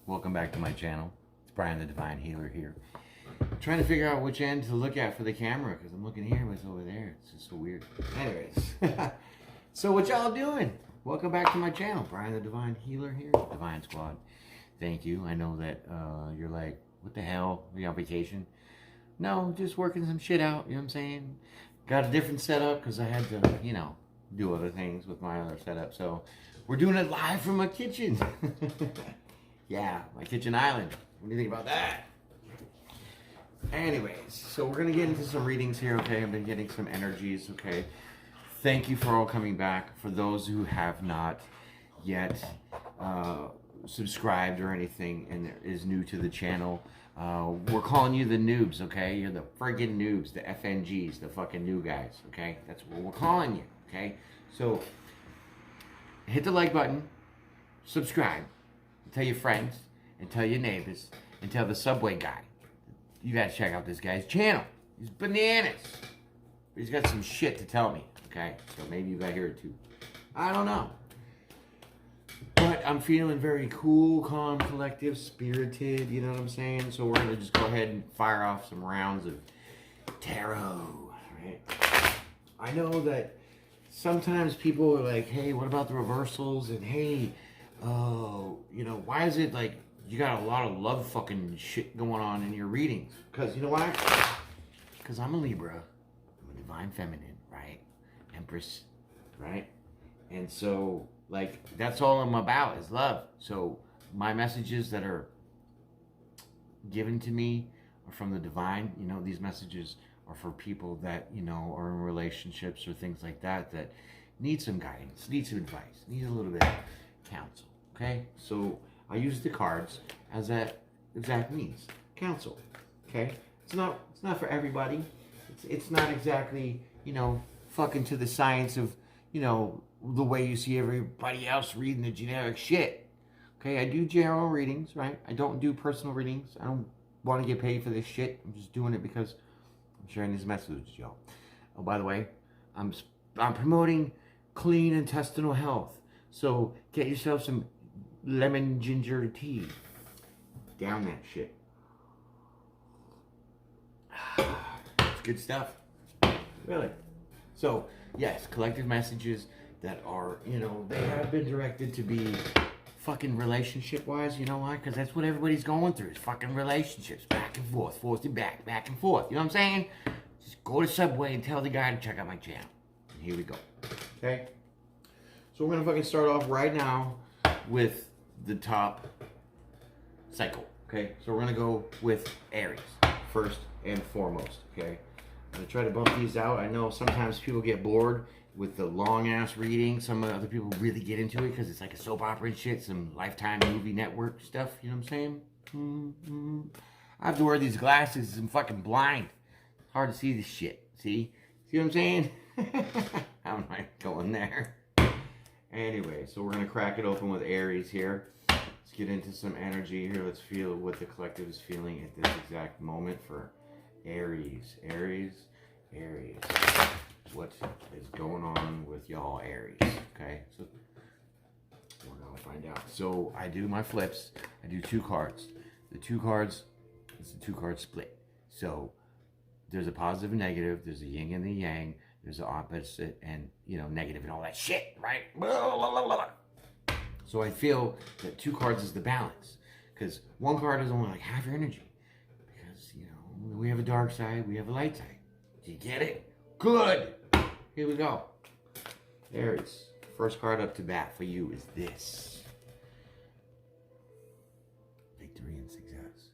Welcome back to my channel. It's Brian the Divine Healer here. I'm trying to figure out which end to look at for the camera because I'm looking here, but it's over there. It's just so weird. Anyways, so what y'all doing? Welcome back to my channel. Brian the Divine Healer here. Divine Squad. Thank you. I know that you're like, what the hell? Are you on vacation? No, just working some shit out. You know what I'm saying? Got a different setup because I had to, you know, do other things with my other setup. So we're doing it live from my kitchen. Yeah, my kitchen island. What do you think about that? Anyways, so we're going to get into some readings here, okay? I've been getting some energies, okay? Thank you for all coming back. For those who have not yet subscribed or anything and is new to the channel, we're calling you the noobs, okay? You're the friggin' noobs, the FNGs, the fucking new guys, okay? That's what we're calling you, okay? So, hit the like button, subscribe, tell your friends, and tell your neighbors, and tell the subway guy. You gotta check out this guy's channel. He's bananas. He's got some shit to tell me, okay? So maybe you gotta hear it too. I don't know. But I'm feeling very cool, calm, collective, spirited, you know what I'm saying? So we're gonna just go ahead and fire off some rounds of tarot, right? I know that sometimes people are like, hey, what about the reversals? And hey, you know, why is it like you got a lot of love fucking shit going on in your readings? Because you know why? Because I'm a Libra. I'm a divine feminine, right? Empress, right? And so, like, that's all I'm about is love. So my messages that are given to me are from the divine. You know, these messages are for people that, you know, are in relationships or things like that that need some guidance, need some advice, need a little bit of counsel, okay? So I use the cards as that exact means, counsel, okay? It's not for everybody. It's not exactly, you know, fucking to the science of, you know, the way you see everybody else reading the generic shit. Okay, I do general readings, right? I don't do personal readings. I don't want to get paid for this shit. I'm just doing it because I'm sharing these messages, y'all. Oh, by the way, I'm promoting clean intestinal health. So get yourself some lemon ginger tea. Down that shit. It's good stuff. Really. So, yes, collective messages that are, you know, they have been directed to be fucking relationship-wise. You know why? Because that's what everybody's going through. Is fucking relationships. Back and forth and back, back and forth. You know what I'm saying? Just go to Subway and tell the guy to check out my channel. And here we go. Okay? So we're going to fucking start off right now with the top cycle. Okay? So we're going to go with Aries first and foremost. Okay? I'm going to try to bump these out. I know sometimes people get bored with the long-ass reading. Some other people really get into it because it's like a soap opera and shit, some Lifetime movie network stuff, you know what I'm saying? Mm-hmm. I have to wear these glasses. I'm fucking blind. It's hard to see this shit. See what I'm saying? How am I going there? Anyway, so we're going to crack it open with Aries here. Let's get into some energy here. Let's feel what the collective is feeling at this exact moment for Aries. Aries. What is going on with y'all, Aries? Okay, so we're gonna find out. So I do my flips. I do two cards. The two cards, it's a two-card split. So there's a positive and negative. There's a yin and the yang. There's the opposite and, you know, negative and all that shit, right? So I feel that two cards is the balance, because one card is only like half your energy. Because, you know, we have a dark side, we have a light side. Do you get it? Good. Here we go. Aries. First card up to bat for you is this. Victory and success.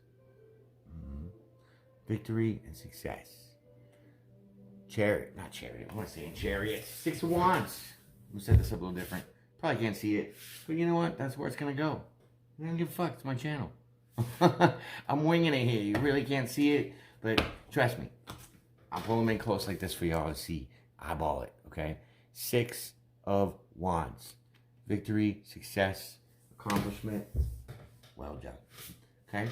Mm-hmm. Victory and success. Chariot. Not chariot. I want to say chariot. Six of Wands. I'm going to set this up a little different. Probably can't see it. But you know what? That's where it's going to go. I don't give a fuck. It's my channel. I'm winging it here. You really can't see it. But trust me. I'm pulling them in close like this for y'all to see. Eyeball it, okay? Six of Wands. Victory, success, accomplishment. Well done. Okay?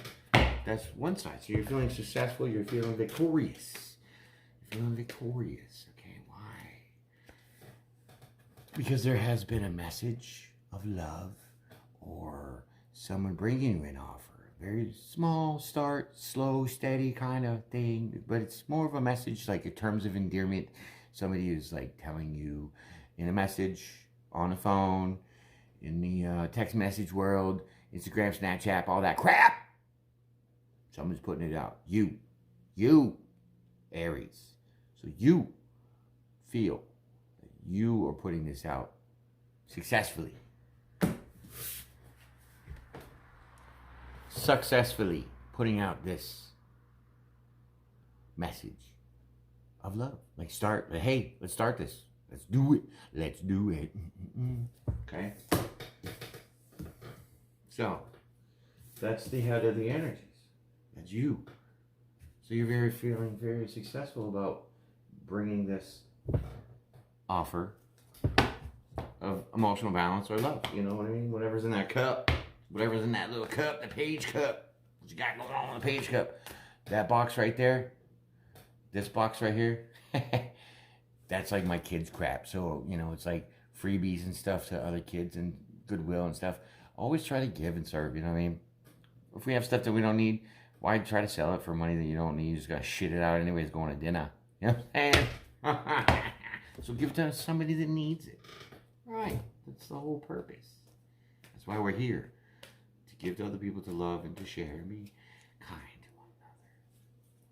That's one side. So you're feeling successful. You're feeling victorious. You're feeling victorious. Okay, why? Because there has been a message of love or someone bringing you an offer. Very small start, slow, steady kind of thing, but it's more of a message, like in terms of endearment. Somebody is like telling you in a message, on the phone, in the text message world, Instagram, Snapchat, all that crap. Someone's putting it out. You, Aries. So you feel that you are putting this out successfully. Successfully putting out this message of love. Like hey, let's start this. Let's do it. Let's do it. Okay? So, that's the head of the energies. That's you. So you're feeling very successful about bringing this offer of emotional balance or love. You know what I mean? Whatever's in that cup. Whatever's in that little cup, the page cup. What you got going on in the page cup. That box right there. This box right here. That's like my kids' crap. So, you know, it's like freebies and stuff to other kids and goodwill and stuff. Always try to give and serve, you know what I mean? If we have stuff that we don't need, why try to sell it for money that you don't need? You just gotta shit it out anyways going to dinner. You know what I'm saying? So give it to somebody that needs it. Right. That's the whole purpose. That's why we're here. To give to other people, to love, and to share, and be kind to one another.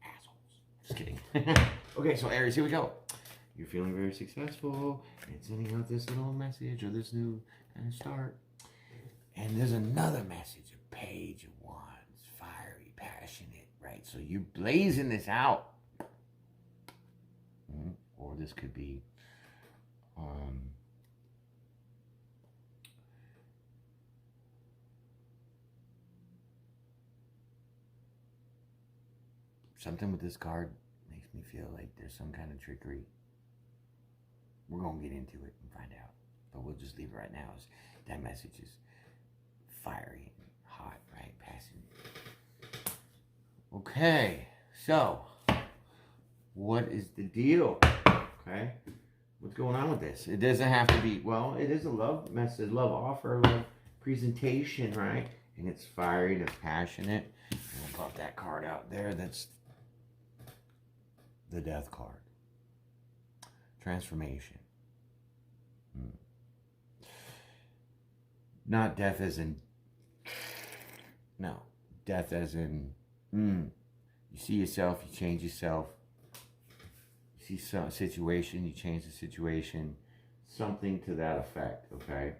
Assholes. Just kidding. Okay, so Aries, here we go. You're feeling very successful and sending out this little message or this new kind of start. And there's another message, a page of wands, fiery, passionate, right? So you're blazing this out. Or this could be something with this card makes me feel like there's some kind of trickery. We're going to get into it and find out. But we'll just leave it right now. That message is fiery and hot, right? Passionate. Okay. So, what is the deal? Okay. What's going on with this? It doesn't have to be, well, it is a love message, love offer, love presentation, right? And it's fiery and it's passionate. We'll pop that card out there. That's the death card. Transformation. Not death as in, no. Death as in, you see yourself, you change yourself. You see some situation, you change the situation. Something to that effect, okay?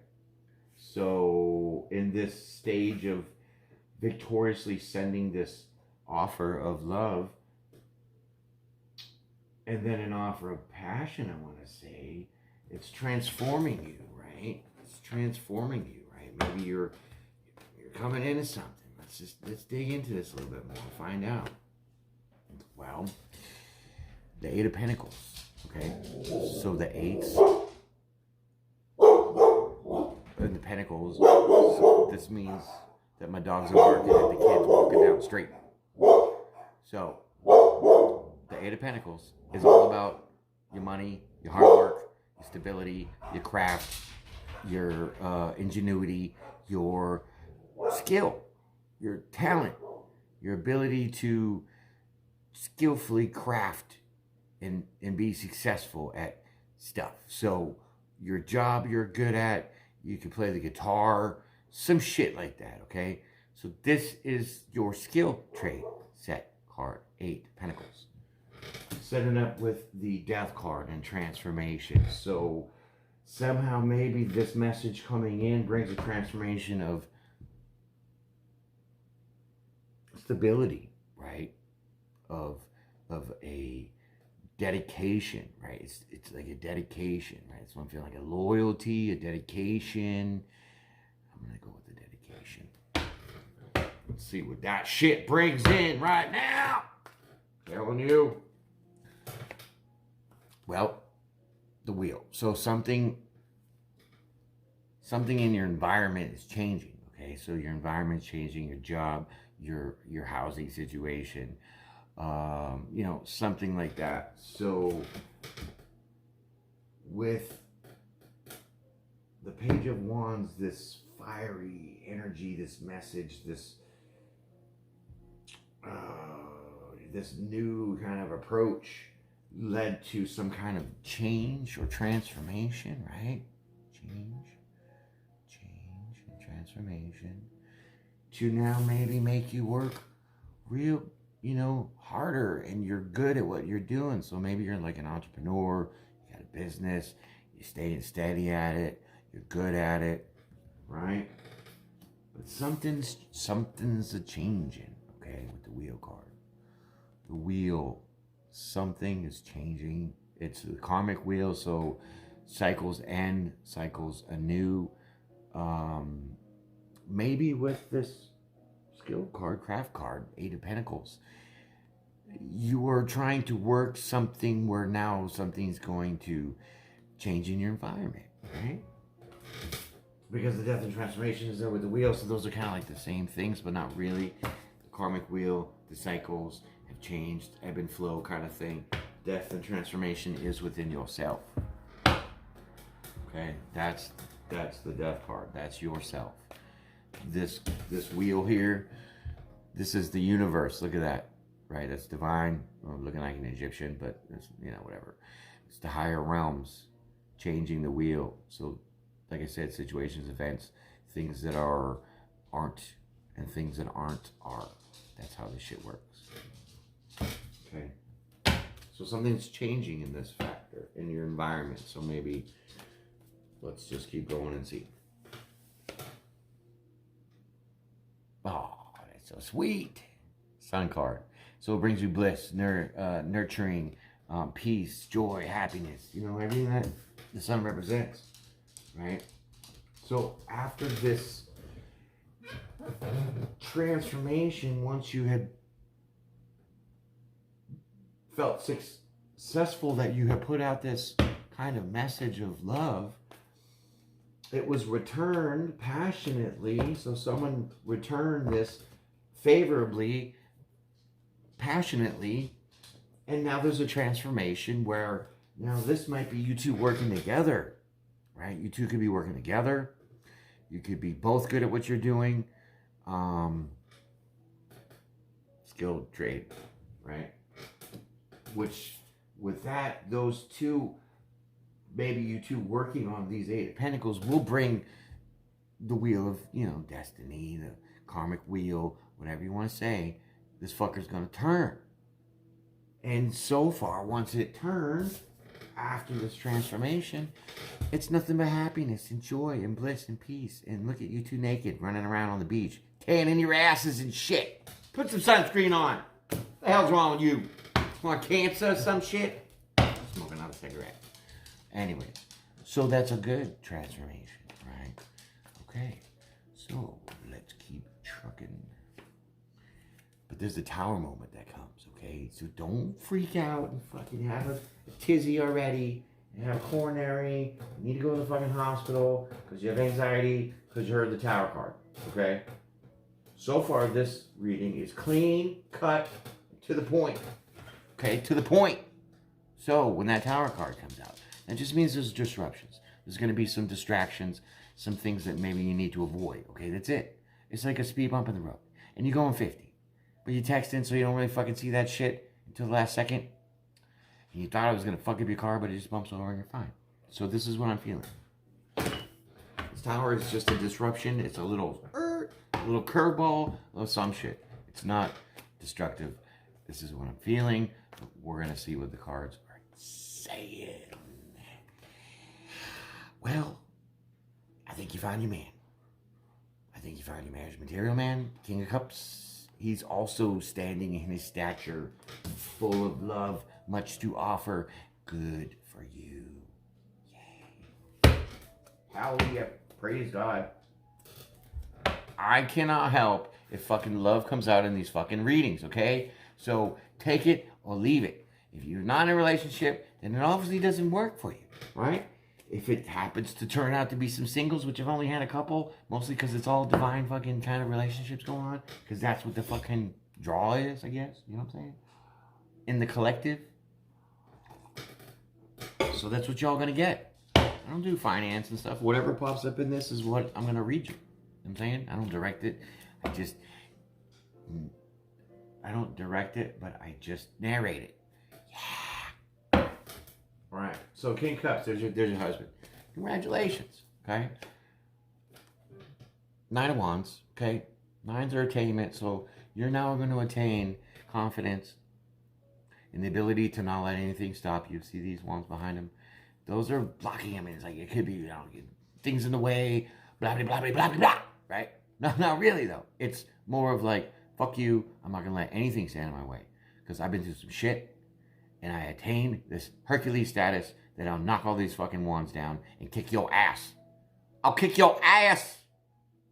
So, in this stage of victoriously sending this offer of love, and then an offer of passion, I want to say, it's transforming you, right? It's transforming you, right? Maybe you're coming into something. Let's dig into this a little bit more and find out. Well, the Eight of Pentacles, okay? So the eights and the Pentacles, so this means that my dogs are barking and the kids walking down the street. So, the Eight of Pentacles is all about your money, your hard work, your stability, your craft, your ingenuity, your skill, your talent, your ability to skillfully craft and be successful at stuff. So your job you're good at, you can play the guitar, some shit like that, okay? So this is your skill trait set card, 8 Pentacles. Setting up with the Death card and transformation. So somehow maybe this message coming in brings a transformation of stability, right? Of a dedication, right? It's like a dedication, right? So I'm feeling like a loyalty, a dedication. I'm gonna go with the dedication. Let's see what that shit brings in right now. Telling you. Well, the wheel. So something in your environment is changing. Okay, so your environment's changing, your job, your housing situation, you know, something like that. So with the Page of Wands, this fiery energy, this message, this new kind of approach led to some kind of change or transformation, right? Change and transformation to now maybe make you work real, harder, and you're good at what you're doing. So maybe you're like an entrepreneur, you got a business, you're staying steady at it, you're good at it, right? But something's a changing, okay, with the wheel card. The wheel, something is changing. It's the karmic wheel, so cycles end, cycles anew. Maybe with this skill card, craft card, 8 of Pentacles, you are trying to work something where now something's going to change in your environment, right? Because the death and transformation is there with the wheel, so those are kind of like the same things, but not really. The karmic wheel, the cycles have changed, ebb and flow kind of thing. Death and transformation is within yourself. Okay, that's the death card. That's yourself. This wheel here, this is the universe. Look at that, right? That's divine. Well, looking like an Egyptian, but it's, whatever. It's the higher realms changing the wheel. So, like I said, situations, events, things that aren't, and things that aren't are. That's how this shit works. Okay. So something's changing in this factor, in your environment. So maybe let's just keep going and see. Oh, that's so sweet. Sun card. So it brings you bliss, nurturing, peace, joy, happiness. Everything that the sun represents, right? So after this transformation, once you had felt successful, that you had put out this kind of message of love, it was returned passionately. So someone returned this favorably, passionately, and now there's a transformation where now this might be you two working together, right? You two could be working together. You could be both good at what you're doing. Skilled trade, right? Which, with that, those two, maybe you two working on these 8 of Pentacles will bring the wheel of, destiny, the karmic wheel, whatever you want to say. This fucker's going to turn. And so far, once it turns, after this transformation, it's nothing but happiness and joy and bliss and peace. And look at you two naked, running around on the beach, tanning your asses and shit. Put some sunscreen on. What the hell's wrong with you? Want cancer or some shit? Smoking out a cigarette. Anyway, so that's a good transformation, right? Okay, so let's keep trucking. But there's a tower moment that comes, okay? So don't freak out and fucking have a tizzy already. You have coronary. You need to go to the fucking hospital because you have anxiety because you heard the tower card, okay? So far, this reading is clean, cut, to the point. Okay, to the point. So when that tower card comes out, that just means there's disruptions. There's going to be some distractions, some things that maybe you need to avoid. Okay, that's it. It's like a speed bump in the road. And you're going 50. But you text in so you don't really fucking see that shit until the last second. And you thought it was going to fuck up your car, but it just bumps over and you're fine. So this is what I'm feeling. This tower is just a disruption. It's a little curveball of some shit. It's not destructive. This is what I'm feeling. We're going to see what the cards are saying. Well, I think you found your man. I think you found your marriage material man. King of Cups. He's also standing in his stature, full of love, much to offer. Good for you. Yay. Hallelujah. Praise God. I cannot help if fucking love comes out in these fucking readings, okay? So take it or leave it. If you're not in a relationship, then it obviously doesn't work for you, right? If it happens to turn out to be some singles, which I've only had a couple, mostly because it's all divine fucking kind of relationships going on, because that's what the fucking draw is, I guess. You know what I'm saying? In the collective. So that's what y'all gonna get. I don't do finance and stuff. Whatever pops up in this is what I'm gonna read you. I'm saying? I don't direct it. I don't direct it, but I just narrate it. Yeah. All right. So King of Cups, there's your husband. Congratulations. Okay. Nine of Wands. Okay. Nines are attainment, so you're now going to attain confidence and the ability to not let anything stop you. See these wands behind him? Those are blocking him. It's like it could be, you know, things in the way, blah, blah, blah, blah, blah, blah, right? No, not really, though. It's more of like, fuck you. I'm not going to let anything stand in my way because I've been through some shit and I attained this Hercules status that I'll knock all these fucking wands down and kick your ass. I'll kick your ass.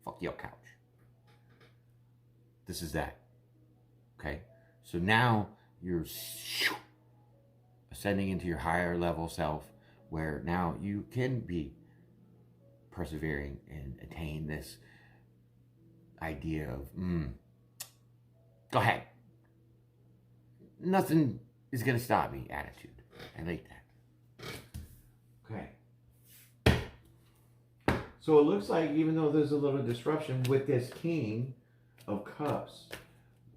Fuck your couch. This is that. Okay? So now you're ascending into your higher level self where now you can be persevering and attain this idea of, go ahead. Nothing is going to stop me attitude. I like that. Okay. So it looks like even though there's a little disruption with this King of Cups,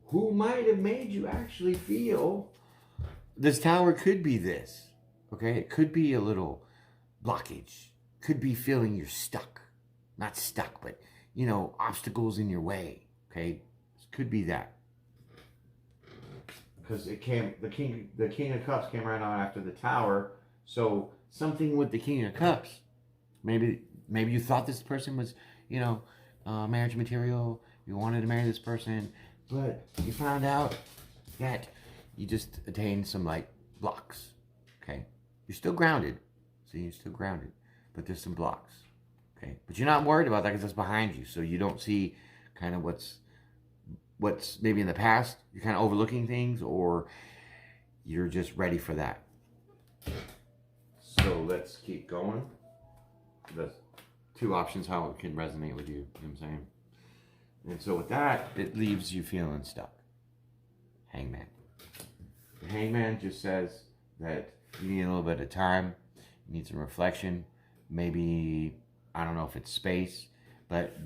who might have made you actually feel this Tower could be this. Okay? It could be a little blockage. Could be feeling you're stuck. Not stuck, but, you know, obstacles in your way. Okay? This could be that. Because the King of Cups came right on after the Tower. So something with the King of Cups. Maybe you thought this person was, you know, marriage material. You wanted to marry this person. But you found out that you just attained some, like, blocks. Okay? You're still grounded. See, you're still grounded. But there's some blocks. Okay? But you're not worried about that because it's behind you. So you don't see kind of what's maybe in the past. You're kind of overlooking things, or you're just ready for that. So let's keep going. That's two options how it can resonate with you. You know what I'm saying? And so with that, it leaves you feeling stuck. Hangman. The Hangman just says that you need a little bit of time. You need some reflection. Maybe, I don't know if it's space, but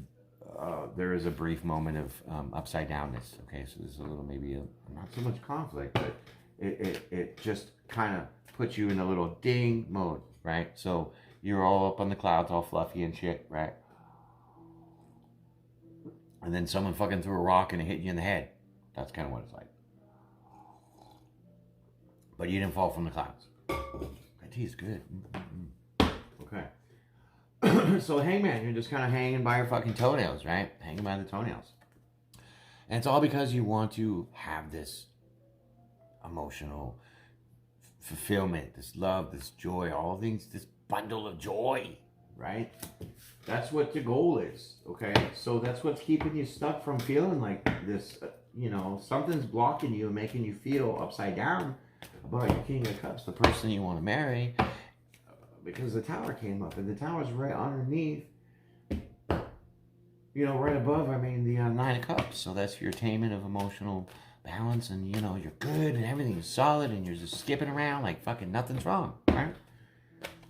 there is a brief moment of upside downness. Okay, so there's a little, maybe not so much conflict, but it just kind of puts you in a little ding mode, right? So you're all up on the clouds, all fluffy and shit, right? And then someone fucking threw a rock and it hit you in the head. That's kind of what it's like. But you didn't fall from the clouds. That tea is good. Okay. So Hangman, you're just kind of hanging by your fucking toenails, right? Hanging by the toenails. And it's all because you want to have this emotional fulfillment, this love, this joy, all things, this bundle of joy, right? That's what the goal is, okay? So that's what's keeping you stuck from feeling like this, you know, something's blocking you and making you feel upside down about your King of Cups, the person you want to marry, because the Tower came up, and the Tower's right underneath, you know, right above, I mean, the Nine of Cups. So that's your attainment of emotional balance, and, you know, you're good, and everything's solid, and you're just skipping around like fucking nothing's wrong, right?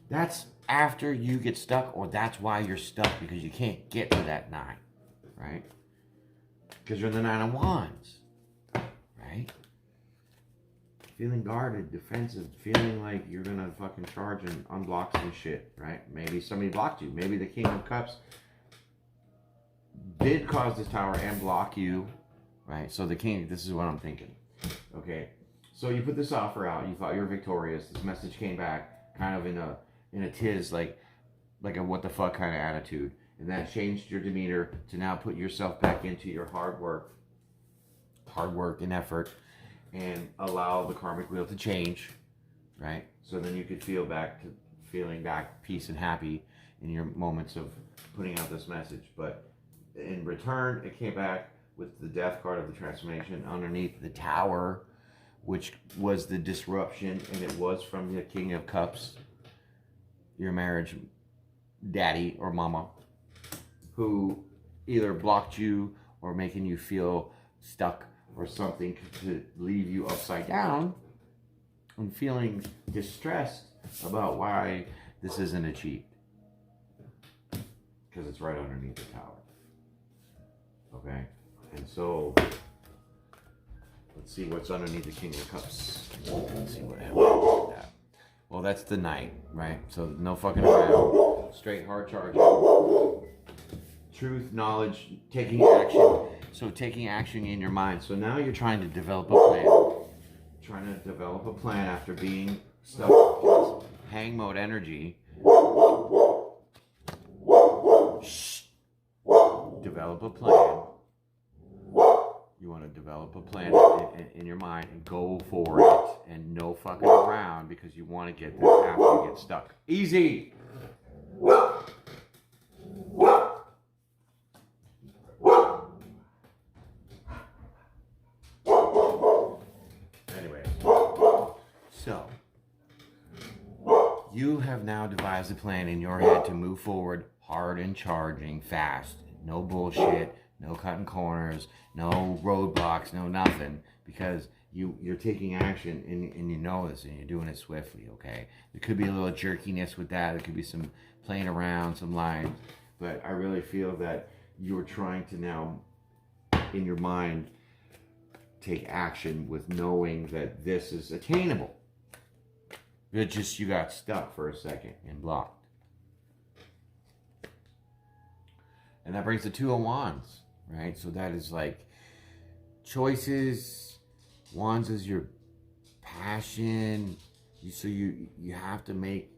That's after you get stuck, or that's why you're stuck, because you can't get to that 9, right? Because you're in the 9 of Wands, right? Feeling guarded, defensive, feeling like you're gonna fucking charge and unblock some shit, right? Maybe somebody blocked you. Maybe the King of Cups did cause this Tower and block you, right? So the King, this is what I'm thinking, okay? So you put this offer out, you thought you were victorious, this message came back kind of in a tiz, like a what the fuck kind of attitude, and that changed your demeanor to now put yourself back into your hard work and effort, and allow the karmic wheel to change, right? So then you could feeling back peace and happy in your moments of putting out this message. But in return, it came back with the death card of the transformation underneath the Tower, which was the disruption, and it was from the King of Cups, your marriage daddy or mama, who either blocked you or making you feel stuck or something to leave you upside down and feeling distressed about why this isn't achieved. Because it's right underneath the Tower. Okay. And so, let's see what's underneath the King of Cups. Let's see what happens with that. Well, that's the Knight, right? So no fucking around. Straight hard charging. Truth, knowledge, taking action. So taking action in your mind. So now you're trying to develop a plan. Trying to develop a plan after being stuck in hang mode energy. Shh. Develop a plan. You want to develop a plan in your mind and go for it and no fucking around because you want to get this after you get stuck. Easy. Anyway, so you have now devised a plan in your head to move forward hard and charging fast. No bullshit, no cutting corners, no roadblocks, no nothing, because you're taking action and you know this and you're doing it swiftly, okay? There could be a little jerkiness with that. There could be some playing around, some lines, but I really feel that you're trying to now, in your mind, take action with knowing that this is attainable. But just you got stuck for a second and blocked. And that brings the Two of Wands, right? So that is like choices. Wands is your passion. So you have to make,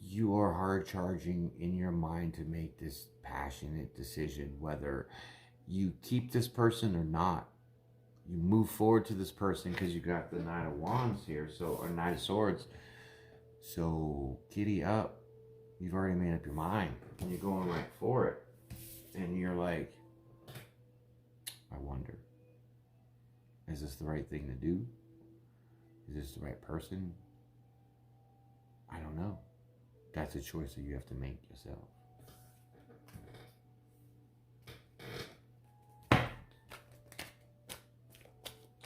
you are hard charging in your mind to make this passionate decision, whether you keep this person or not. You move forward to this person because you got the Knight of Wands here, so, or Knight of Swords. So giddy up. You've already made up your mind and you're going right for it. And you're like, I wonder, is this the right thing to do? Is this the right person? I don't know. That's a choice that you have to make yourself.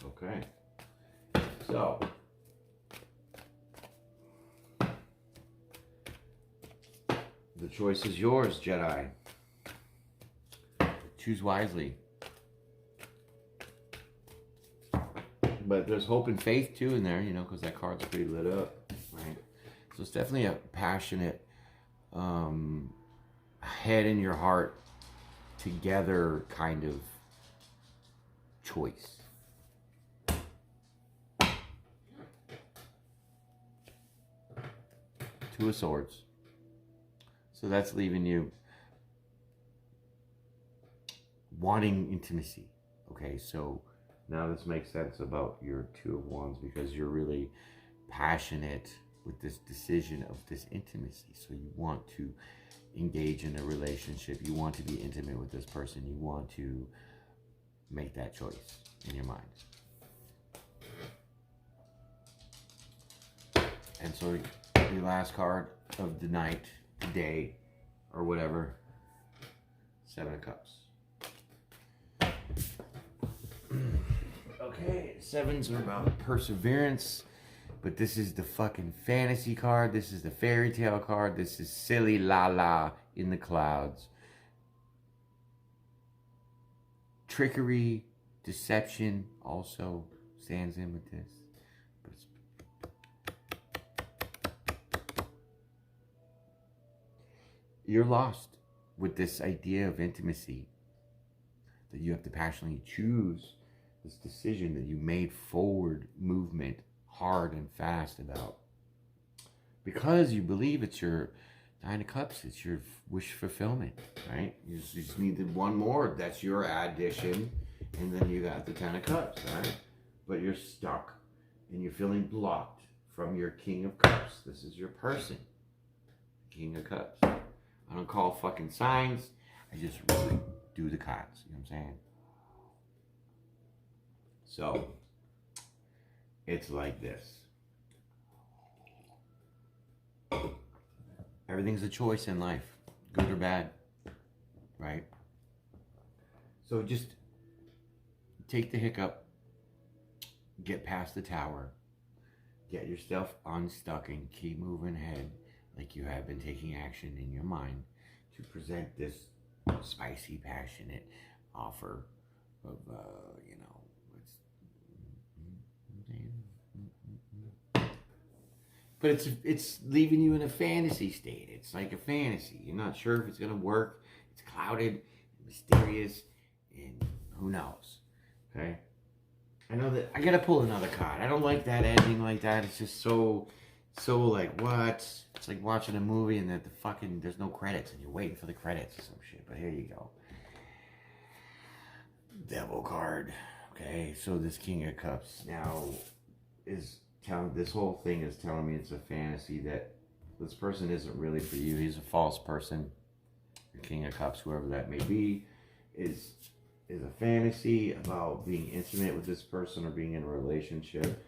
Okay. So, the choice is yours, Jedi. Choose wisely. But there's hope and faith too in there, you know, because that card's pretty lit up, right? So it's definitely a passionate, head in your heart together kind of choice. Two of Swords. So that's leaving you wanting intimacy. Okay, so now this makes sense about your Two of Wands because you're really passionate with this decision of this intimacy. So you want to engage in a relationship. You want to be intimate with this person. You want to make that choice in your mind. And so your last card of the night, the day, or whatever, Seven of Cups. Okay, sevens are about perseverance, but this is the fucking fantasy card. This is the fairy tale card. This is silly la la in the clouds. Trickery, deception also stands in with this. You're lost with this idea of intimacy, that you have to passionately choose this decision that you made forward movement hard and fast about. Because you believe it's your Nine of Cups, it's your wish fulfillment, right? You just needed one more. That's your addition. And then you got the Ten of Cups, right? But you're stuck and you're feeling blocked from your King of Cups. This is your person, King of Cups. I don't call fucking signs. I just really do the cards. You know what I'm saying? So, it's like this. Everything's a choice in life, good or bad, right? So just take the hiccup, get past the tower, get yourself unstuck and keep moving ahead like you have been taking action in your mind to present this spicy, passionate offer of, you know, but it's leaving you in a fantasy state. It's like a fantasy. You're not sure if it's gonna work. It's clouded, mysterious, and who knows? Okay. I know that I gotta pull another card. I don't like that ending like that. It's just so like what? It's like watching a movie and that there's no credits and you're waiting for the credits or some shit. But here you go. Devil card. Okay, so this King of Cups now is telling, this whole thing is telling me it's a fantasy, that this person isn't really for you. He's a false person. The King of Cups, whoever that may be, is a fantasy about being intimate with this person or being in a relationship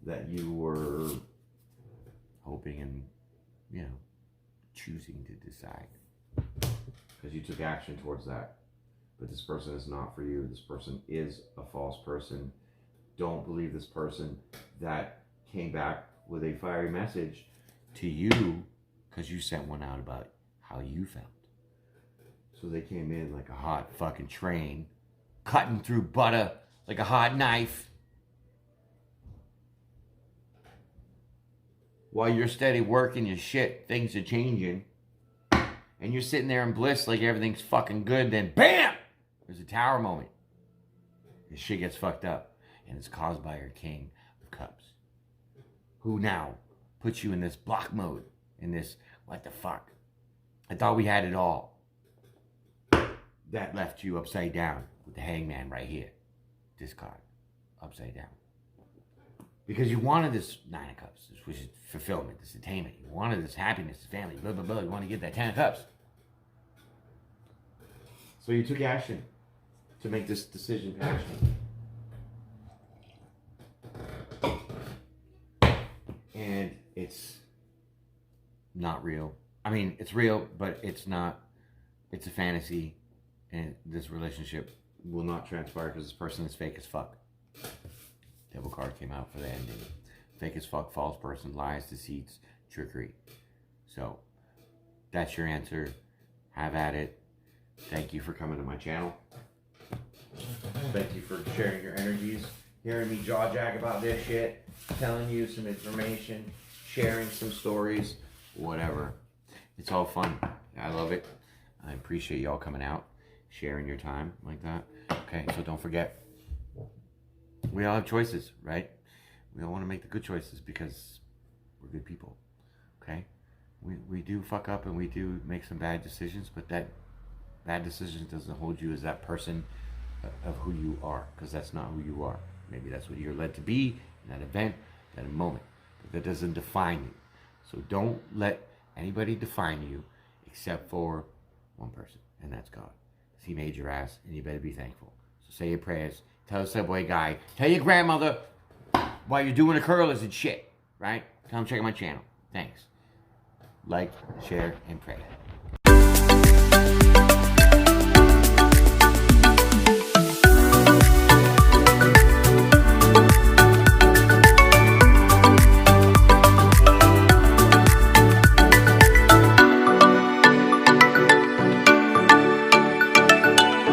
that you were hoping and, you know, choosing to decide. Because you took action towards that. But this person is not for you. This person is a false person. Don't believe this person that came back with a fiery message to you because you sent one out about how you felt. So they came in like a hot fucking train, cutting through butter like a hot knife. While you're steady working your shit, things are changing. And you're sitting there in bliss like everything's fucking good, then BAM! There's a tower moment. This shit gets fucked up. And it's caused by your King of Cups. Who now puts you in this block mode. In this, what the fuck? I thought we had it all. That left you upside down with the Hangman right here. This card. Upside down. Because you wanted this Nine of Cups. Which is fulfillment, this attainment. You wanted this happiness, this family, blah, blah, blah. You want to get that 10 of Cups. So you took action to make this decision passionate. And it's not real. I mean, it's real, but it's not. It's a fantasy. And this relationship will not transpire because this person is fake as fuck. Devil card came out for the ending. Fake as fuck, false person, lies, deceits, trickery. So, that's your answer. Have at it. Thank you for coming to my channel. Thank you for sharing your energies, hearing me jaw jack about this shit, telling you some information, sharing some stories, whatever. It's all fun. I love it. I appreciate y'all coming out, sharing your time like that. Okay, so don't forget, we all have choices, right? We all want to make the good choices because we're good people, okay? We do fuck up and we do make some bad decisions, but that bad decision doesn't hold you as that person of who you are, because that's not who you are. Maybe that's what you're led to be in that event, that moment, but that doesn't define you. So don't let anybody define you except for one person, and that's God. Because he made your ass, and you better be thankful. So say your prayers. Tell the subway guy. Tell your grandmother while you're doing the curlers and shit, right? Come check out my channel. Thanks. Like, share, and pray.